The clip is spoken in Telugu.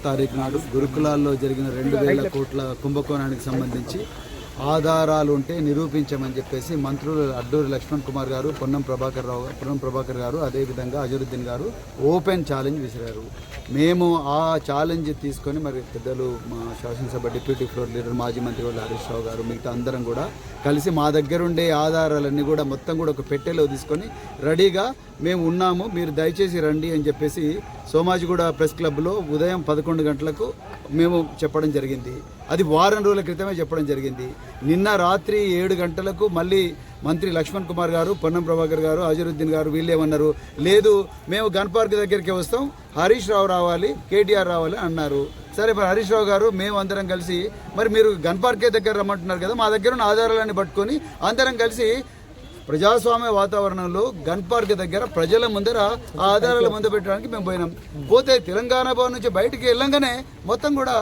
తారీఖు నాడు గురుకులాల్లో జరిగిన 2,000 కోట్ల కుంభకోణానికి సంబంధించి ఆధారాలు ఉంటే నిరూపించమని చెప్పేసి మంత్రులు అడ్డూరి లక్ష్మణ్ కుమార్ గారు, పొన్నం ప్రభాకర్ గారు, అదేవిధంగా అజరుద్దీన్ గారు ఓపెన్ ఛాలెంజ్ విసిరారు. మేము ఆ ఛాలెంజ్ తీసుకొని మరి పెద్దలు మా శాసనసభ డిప్యూటీ ఫ్లోర్ లీడర్ మాజీ మంత్రి వాళ్ళు హరీష్ రావు గారు మిగతా అందరం కూడా కలిసి మా దగ్గర ఉండే ఆధారాలన్నీ కూడా మొత్తం కూడా ఒక పెట్టెలో తీసుకొని రెడీగా మేము ఉన్నాము, మీరు దయచేసి రండి అని చెప్పేసి సోమాజిగూడ ప్రెస్ క్లబ్లో ఉదయం 11 గంటలకు మేము చెప్పడం జరిగింది. అది వారం రోజుల క్రితమే చెప్పడం జరిగింది. నిన్న రాత్రి 7 గంటలకు మళ్ళీ మంత్రి లక్ష్మణ్ కుమార్ గారు, పొన్నం ప్రభాకర్ గారు, అజరుద్దీన్ గారు వీళ్ళేమన్నారు, లేదు మేము గన్ పార్క్ దగ్గరికి వస్తాం, హరీష్ రావు రావాలి, కేటీఆర్ రావాలి అన్నారు. సరే మరి హరీష్ రావు గారు మేము అందరం కలిసి మరి మీరు గన్ పార్కే దగ్గర రమ్మంటున్నారు కదా, మా దగ్గర ఉన్న ఆధారాలన్నీ పట్టుకొని అందరం కలిసి ప్రజాస్వామ్య వాతావరణంలో గన్ పార్క్ దగ్గర ప్రజల ముందర ఆ ఆధారాల ముందు పెట్టడానికి మేము పోయినాం. పోతే తెలంగాణ భవన్ నుంచి బయటికి వెళ్ళంగానే మొత్తం కూడా